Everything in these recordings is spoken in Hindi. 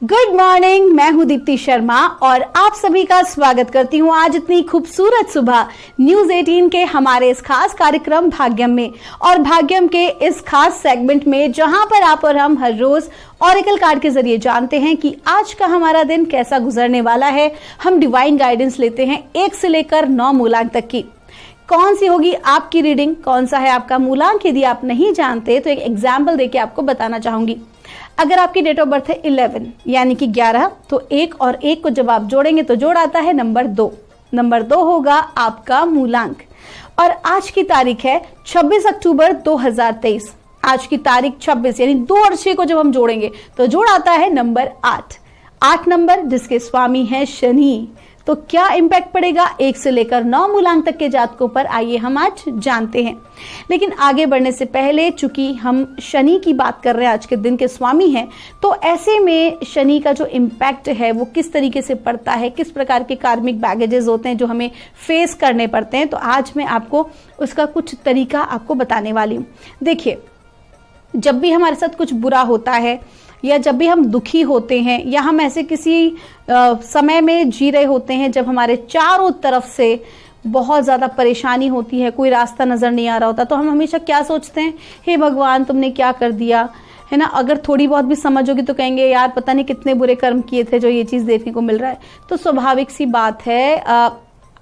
गुड मॉर्निंग, मैं हूं दीप्ति शर्मा और आप सभी का स्वागत करती हूं आज इतनी खूबसूरत सुबह न्यूज 18 के हमारे इस खास कार्यक्रम भाग्यम में। और भाग्यम के इस खास सेगमेंट में जहां पर आप और हम हर रोज ऑरेकल कार्ड के जरिए जानते हैं कि आज का हमारा दिन कैसा गुजरने वाला है। हम डिवाइन गाइडेंस लेते हैं 1 से लेकर 9 मूलांक तक की। कौन सी होगी आपकी रीडिंग, कौन सा है आपका मूलांक, यदि आप नहीं जानते तो एक एग्जाम्पल देके आपको बताना चाहूंगी। अगर आपकी डेट ऑफ बर्थ है 11 यानी कि 11, तो 1 और 1 को जब आप जोड़ेंगे तो जोड़ आता है नंबर 2। नंबर 2 होगा आपका मूलांक। और आज की तारीख है 26 अक्टूबर 2023। आज की तारीख 26 यानी 2 और 6 को जब हम जोड़ेंगे तो जोड़ आता है नंबर 8। 8 नंबर जिसके स्वामी है शनि। तो क्या इंपैक्ट पड़ेगा 1 से लेकर 9 मूलांक तक के जातकों पर, आइए हम आज जानते हैं। लेकिन आगे बढ़ने से पहले, चूंकि हम शनि की बात कर रहे हैं, आज के दिन के स्वामी हैं, तो ऐसे में शनि का जो इम्पैक्ट है वो किस तरीके से पड़ता है, किस प्रकार के कार्मिक बैगेजेस होते हैं जो हमें फेस करने पड़ते हैं, तो आज मैं आपको उसका कुछ तरीका आपको बताने वाली हूँ। देखिए, जब भी हमारे साथ कुछ बुरा होता है या जब भी हम दुखी होते हैं या हम ऐसे किसी समय में जी रहे होते हैं जब हमारे चारों तरफ से बहुत ज़्यादा परेशानी होती है, कोई रास्ता नज़र नहीं आ रहा होता, तो हम हमेशा क्या सोचते हैं, हे भगवान तुमने क्या कर दिया, है ना। अगर थोड़ी बहुत भी समझ होगी तो कहेंगे यार पता नहीं कितने बुरे कर्म किए थे जो ये चीज़ देखने को मिल रहा है। तो स्वाभाविक सी बात है,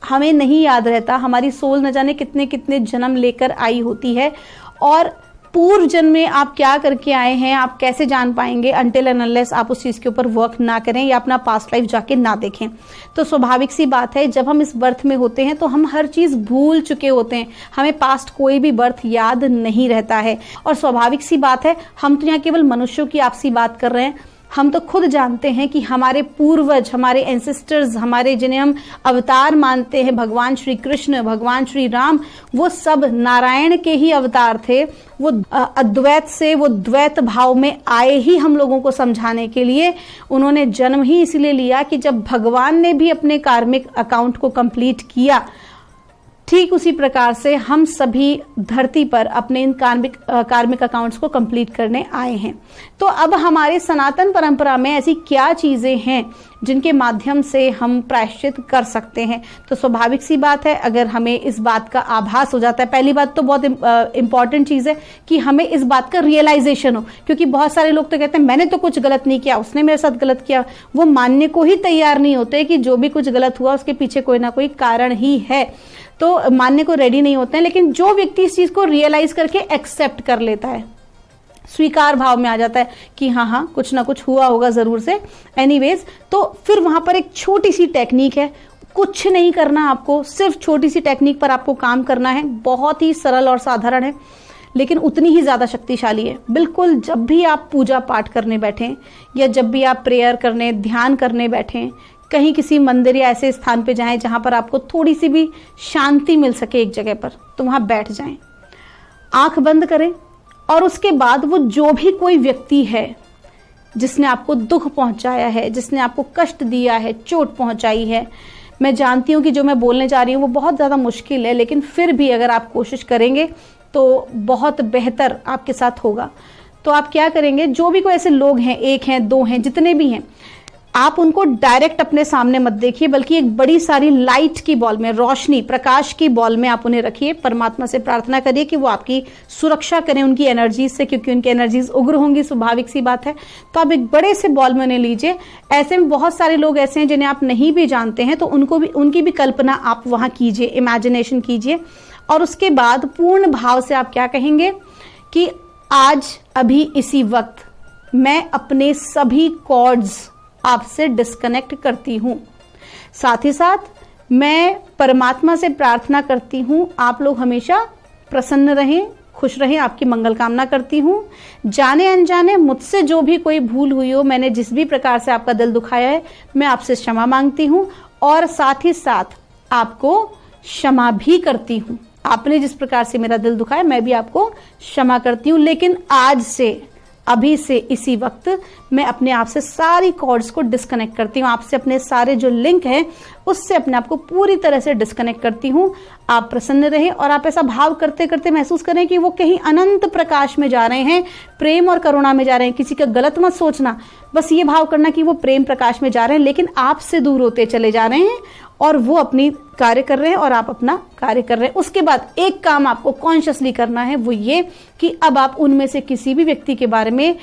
हमें नहीं याद रहता, हमारी सोल न जाने कितने कितने जन्म लेकर आई होती है और पूर्व जन्म में आप क्या करके आए हैं आप कैसे जान पाएंगे अनटिल एंड अनलेस आप उस चीज़ के ऊपर वर्क ना करें या अपना पास्ट लाइफ जाके ना देखें। तो स्वाभाविक सी बात है, जब हम इस बर्थ में होते हैं तो हम हर चीज़ भूल चुके होते हैं, हमें पास्ट कोई भी बर्थ याद नहीं रहता है। और स्वाभाविक सी बात है, हम तो यहाँ केवल मनुष्यों की आपसी बात कर रहे हैं, हम तो खुद जानते हैं कि हमारे पूर्वज, हमारे एंसेस्टर्स, हमारे जिन्हें हम अवतार मानते हैं, भगवान श्री कृष्ण, भगवान श्री राम, वो सब नारायण के ही अवतार थे। वो अद्वैत से वो द्वैत भाव में आए ही हम लोगों को समझाने के लिए। उन्होंने जन्म ही इसलिए लिया कि जब भगवान ने भी अपने कार्मिक अकाउंट को कंप्लीट किया, ठीक उसी प्रकार से हम सभी धरती पर अपने इन कार्मिक अकाउंट्स को कंप्लीट करने आए हैं। तो अब हमारे सनातन परंपरा में ऐसी क्या चीज़ें हैं जिनके माध्यम से हम प्रायश्चित कर सकते हैं। तो स्वाभाविक सी बात है, अगर हमें इस बात का आभास हो जाता है, पहली बात तो बहुत इंपॉर्टेंट चीज़ है कि हमें इस बात का रियलाइजेशन हो, क्योंकि बहुत सारे लोग तो कहते हैं मैंने तो कुछ गलत नहीं किया, उसने मेरे साथ गलत किया। वो मानने को ही तैयार नहीं होते कि जो भी कुछ गलत हुआ उसके पीछे कोई ना कोई कारण ही है, तो मानने को रेडी नहीं होते हैं। लेकिन जो व्यक्ति इस चीज़ को रियलाइज करके एक्सेप्ट कर लेता है, स्वीकार भाव में आ जाता है कि हाँ कुछ ना कुछ हुआ होगा ज़रूर से, एनीवेज, तो फिर वहाँ पर एक छोटी सी टेक्निक है, कुछ नहीं करना आपको, सिर्फ छोटी सी टेक्निक पर आपको काम करना है। बहुत ही सरल और साधारण है लेकिन उतनी ही ज़्यादा शक्तिशाली है। बिल्कुल जब भी आप पूजा पाठ करने बैठें या जब भी आप प्रेयर करने, ध्यान करने बैठें, कहीं किसी मंदिर या ऐसे स्थान पे जाएं जहां पर आपको थोड़ी सी भी शांति मिल सके एक जगह पर, तो वहां बैठ जाएं, आंख बंद करें और उसके बाद वो जो भी कोई व्यक्ति है जिसने आपको दुख पहुंचाया है, जिसने आपको कष्ट दिया है, चोट पहुंचाई है, मैं जानती हूँ कि जो मैं बोलने जा रही हूँ वो बहुत ज़्यादा मुश्किल है, लेकिन फिर भी अगर आप कोशिश करेंगे तो बहुत बेहतर आपके साथ होगा। तो आप क्या करेंगे, जो भी कोई ऐसे लोग हैं, 1 हैं 2 हैं, जितने भी हैं, आप उनको डायरेक्ट अपने सामने मत देखिए, बल्कि एक बड़ी सारी लाइट की बॉल में, रोशनी, प्रकाश की बॉल में आप उन्हें रखिए। परमात्मा से प्रार्थना करिए कि वो आपकी सुरक्षा करें उनकी एनर्जीज से, क्योंकि उनकी एनर्जीज उग्र होंगी, स्वाभाविक सी बात है। तो आप एक बड़े से बॉल में उन्हें लीजिए। ऐसे में बहुत सारे लोग ऐसे हैं जिन्हें आप नहीं भी जानते हैं, तो उनकी भी कल्पना आप वहां कीजिए, इमेजिनेशन कीजिए। और उसके बाद पूर्ण भाव से आप क्या कहेंगे कि आज अभी इसी वक्त मैं अपने सभी कॉर्ड्स आपसे डिस्कनेक्ट करती हूँ। साथ ही साथ मैं परमात्मा से प्रार्थना करती हूँ आप लोग हमेशा प्रसन्न रहें, खुश रहें, आपकी मंगल कामना करती हूँ। जाने अनजाने मुझसे जो भी कोई भूल हुई हो, मैंने जिस भी प्रकार से आपका दिल दुखाया है, मैं आपसे क्षमा मांगती हूँ और साथ ही साथ आपको क्षमा भी करती हूँ। आपने जिस प्रकार से मेरा दिल दुखाया मैं भी आपको क्षमा करती हूँ, लेकिन आज से अभी से इसी वक्त मैं अपने आप से सारी कॉर्ड्स को डिस्कनेक्ट करती हूँ, आपसे अपने सारे जो लिंक हैं उससे अपने आप को पूरी तरह से डिस्कनेक्ट करती हूँ। आप प्रसन्न रहें और आप ऐसा भाव करते करते महसूस करें कि वो कहीं अनंत प्रकाश में जा रहे हैं, प्रेम और करुणा में जा रहे हैं। किसी का गलत मत सोचना, बस ये भाव करना कि वो प्रेम प्रकाश में जा रहे हैं लेकिन आपसे दूर होते चले जा रहे हैं और वो अपनी कार्य कर रहे हैं और आप अपना कार्य कर रहे हैं। उसके बाद एक काम आपको कॉन्शियसली करना है, वो ये कि अब आप उनमें से किसी भी व्यक्ति के बारे में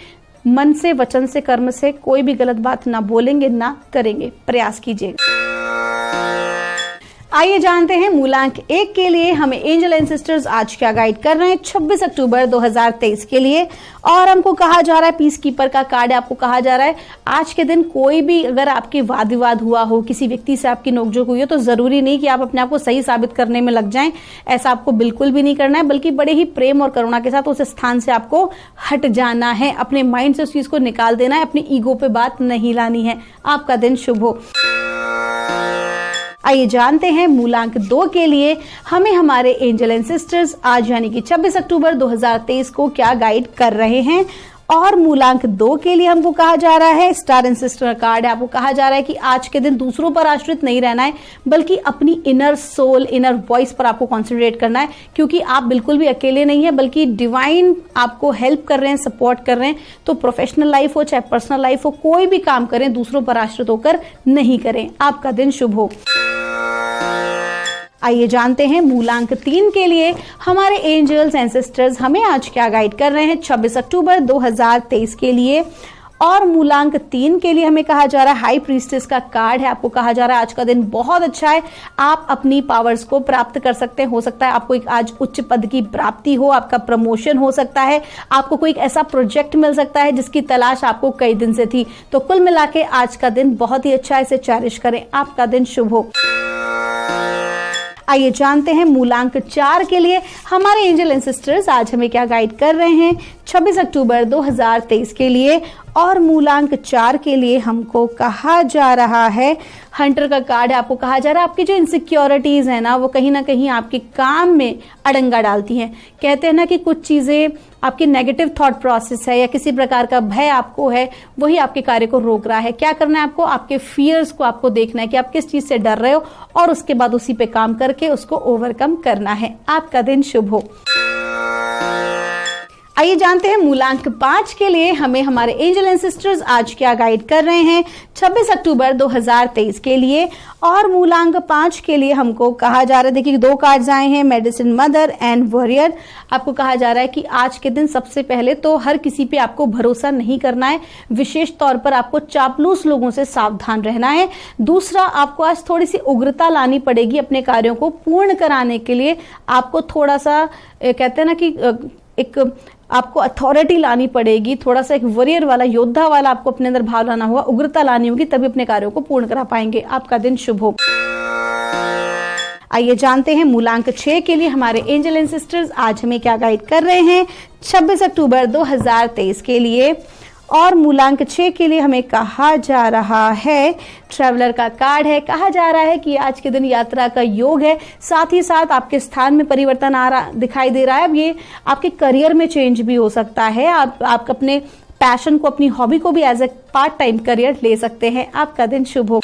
मन से, वचन से, कर्म से कोई भी गलत बात ना बोलेंगे, ना करेंगे। प्रयास कीजिएगा। आइए जानते हैं मूलांक 1 के लिए हमें एंजल एंड सिस्टर्स आज क्या गाइड कर रहे हैं 26 अक्टूबर 2023 के लिए। और हमको कहा जा रहा है, पीस कीपर का कार्ड है, आपको कहा जा रहा है आज के दिन कोई भी अगर आपके वाद विवाद हुआ हो, किसी व्यक्ति से आपकी नोकझोंक हुई हो, तो जरूरी नहीं कि आप अपने आप को सही साबित करने में लग जाएं। ऐसा आपको बिल्कुल भी नहीं करना है, बल्कि बड़े ही प्रेम और करुणा के साथ उस स्थान से आपको हट जाना है। अपने माइंड से उस चीज को निकाल देना है, अपनी ईगो पे बात नहीं लानी है। आपका दिन शुभ हो। आइए जानते हैं मूलांक 2 के लिए हमें हमारे एंजल एंड सिस्टर्स आज यानी कि 26 अक्टूबर 2023 को क्या गाइड कर रहे हैं। और मूलांक 2 के लिए हमको कहा जा रहा है, स्टार एंड सिस्टर कार्ड है, आपको कहा जा रहा है कि आज के दिन दूसरों पर आश्रित नहीं रहना है, बल्कि अपनी इनर सोल, इनर वॉइस पर आपको कॉन्सेंट्रेट करना है, क्योंकि आप बिल्कुल भी अकेले नहीं है, बल्कि डिवाइन आपको हेल्प कर रहे हैं, सपोर्ट कर रहे हैं। तो प्रोफेशनल लाइफ हो चाहे पर्सनल लाइफ हो, कोई भी काम करें दूसरों पर आश्रित होकर नहीं करें। आपका दिन शुभ हो। आइए जानते हैं मूलांक 3 के लिए हमारे एंजल्स एंड सिस्टर्स हमें आज क्या गाइड कर रहे हैं 26 अक्टूबर 2023 के लिए। और मूलांक 3 के लिए हमें कहा जा रहा है, हाई प्रीस्टेस का कार्ड है, आपको कहा जा रहा है आज का दिन बहुत अच्छा है, आप अपनी पावर्स को प्राप्त कर सकते हैं। हो सकता है आपको एक आज उच्च पद की प्राप्ति हो, आपका प्रमोशन हो सकता है, आपको कोई एक ऐसा प्रोजेक्ट मिल सकता है जिसकी तलाश आपको कई दिन से थी। तो कुल मिला के आज का दिन बहुत ही अच्छा है, इसे चेरिश करें। आपका दिन शुभ हो। आइए जानते हैं मूलांक 4 के लिए हमारे एंजल एंड सिस्टर्स आज हमें क्या गाइड कर रहे हैं 26 अक्टूबर 2023 के लिए। और मूलांक 4 के लिए हमको कहा जा रहा है, हंटर का कार्ड है, आपको कहा जा रहा है आपकी जो इनसिक्योरिटीज है ना, वो कहीं ना कहीं आपके काम में अड़ंगा डालती हैं। कहते हैं ना कि कुछ चीजें आपकी नेगेटिव थॉट प्रोसेस है या किसी प्रकार का भय आपको है, वही आपके कार्य को रोक रहा है। क्या करना है आपको, आपके फियर्स को आपको देखना है कि आप किस चीज से डर रहे हो और उसके बाद उसी पे काम करके उसको ओवरकम करना है। आपका दिन शुभ हो। आइए जानते हैं मूलांक 5 के लिए हमें हमारे एंजल एंड सिस्टर्स आज क्या गाइड कर रहे हैं 26 अक्टूबर 2023 के लिए। और मूलांक 5 के लिए हमको कहा जा रहा है, देखिए 2 कार्ड्स आए हैं, मेडिसिन मदर एंड वॉरियर। आपको कहा जा रहा है कि आज के दिन सबसे पहले तो हर किसी पे आपको भरोसा नहीं करना है, विशेष तौर पर आपको चापलूस लोगों से सावधान रहना है। दूसरा, आपको आज थोड़ी सी उग्रता लानी पड़ेगी अपने कार्यों को पूर्ण कराने के लिए। आपको थोड़ा सा कहते हैं ना कि एक आपको अथॉरिटी लानी पड़ेगी, थोड़ा सा एक वॉरियर वाला, योद्धा वाला आपको अपने अंदर भाव लाना होगा, उग्रता लानी होगी, तभी अपने कार्यों को पूर्ण करा पाएंगे। आपका दिन शुभ हो। आइए जानते हैं मूलांक 6 के लिए हमारे एंजल एंड सिस्टर्स आज हमें क्या गाइड कर रहे हैं 26 अक्टूबर 2023 के लिए। और मूलांक 6 के लिए हमें कहा जा रहा है, ट्रैवलर का कार्ड है, कहा जा रहा है कि आज के दिन यात्रा का योग है, साथ ही साथ आपके स्थान में परिवर्तन आ रहा दिखाई दे रहा है। अब ये आपके करियर में चेंज भी हो सकता है, आप अपने पैशन को, अपनी हॉबी को भी as a part time career ले सकते हैं। आपका दिन शुभ हो।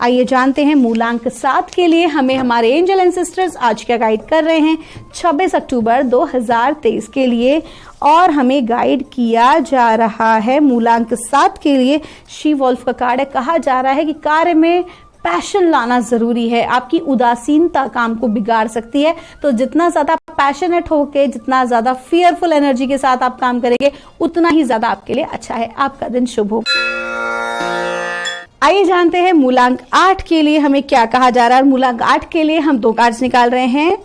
आइए जानते हैं मूलांक 7 के लिए हमें हमारे एंजल एंड सिस्टर्स आज क्या गाइड कर रहे हैं 26 अक्टूबर 2023 के लिए। और हमें गाइड किया जा रहा है मूलांक 7 के लिए, शी वॉल्फ का कार्ड है, कहा जा रहा है कि कार्य में पैशन लाना जरूरी है। आपकी उदासीनता काम को बिगाड़ सकती है, तो जितना ज्यादा पैशनेट होके, जितना ज्यादा फियरफुल एनर्जी के साथ आप काम करेंगे, उतना ही ज्यादा आपके लिए अच्छा है। आपका दिन शुभ हो। आइए जानते हैं मूलांक 8 के लिए हमें क्या कहा जा रहा है। मूलांक 8 के लिए हम 2 कार्ड्स निकाल रहे हैं,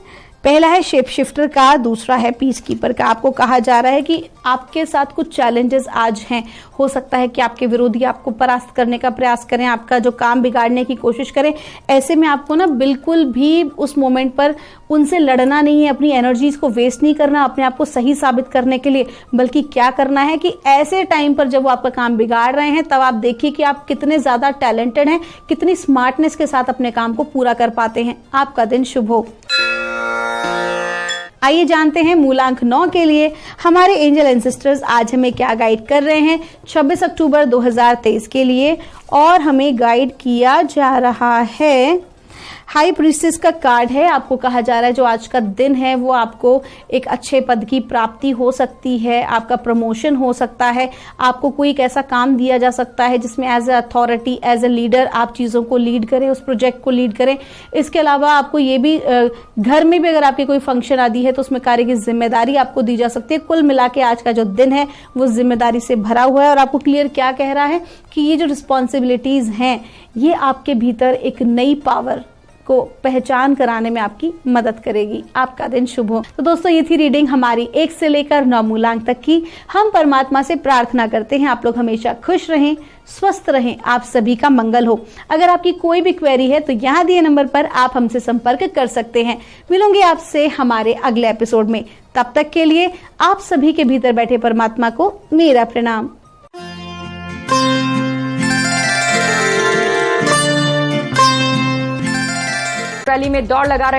पहला है शेप शिफ्टर का, दूसरा है पीस कीपर का। आपको कहा जा रहा है कि आपके साथ कुछ चैलेंजेस आज हैं, हो सकता है कि आपके विरोधी आपको परास्त करने का प्रयास करें, आपका जो काम बिगाड़ने की कोशिश करें। ऐसे में आपको ना बिल्कुल भी उस मोमेंट पर उनसे लड़ना नहीं है, अपनी एनर्जीज को वेस्ट नहीं करना अपने आप को सही साबित करने के लिए, बल्कि क्या करना है कि ऐसे टाइम पर जब वो आपका काम बिगाड़ रहे हैं, तब आप देखिए कि आप कितने ज्यादा टैलेंटेड हैं, कितनी स्मार्टनेस के साथ अपने काम को पूरा कर पाते हैं। आपका दिन शुभ हो। आइए जानते हैं मूलांक 9 के लिए हमारे एंजल एंसेस्टर्स आज हमें क्या गाइड कर रहे हैं 26 अक्टूबर 2023 के लिए। और हमें गाइड किया जा रहा है हाई प्रीस्टेस का कार्ड है। आपको कहा जा रहा है जो आज का दिन है वो आपको एक अच्छे पद की प्राप्ति हो सकती है, आपका प्रमोशन हो सकता है, आपको कोई एक ऐसा काम दिया जा सकता है जिसमें as a authority, as a leader आप चीज़ों को लीड करें, उस प्रोजेक्ट को लीड करें। इसके अलावा आपको ये भी घर में भी अगर आपके कोई फंक्शन आदि है तो उसमें कार्य की जिम्मेदारी आपको दी जा सकती है। कुल मिला के आज का जो दिन है वो जिम्मेदारी से भरा हुआ है और आपको क्लियर क्या कह रहा है कि ये जो रिस्पॉन्सिबिलिटीज हैं ये आपके भीतर एक नई पावर को पहचान कराने में आपकी मदद करेगी। आपका दिन शुभ हो। तो दोस्तों ये थी रीडिंग हमारी 1 से लेकर 9 मूलांक तक की। हम परमात्मा से प्रार्थना करते हैं आप लोग हमेशा खुश रहें, स्वस्थ रहें, आप सभी का मंगल हो। अगर आपकी कोई भी क्वेरी है तो यहाँ दिए नंबर पर आप हमसे संपर्क कर सकते हैं। मिलूंगी आपसे हमारे अगले एपिसोड में। तब तक के लिए आप सभी के भीतर बैठे परमात्मा को मेरा प्रणाम। रैली में दौड़ लगा रहे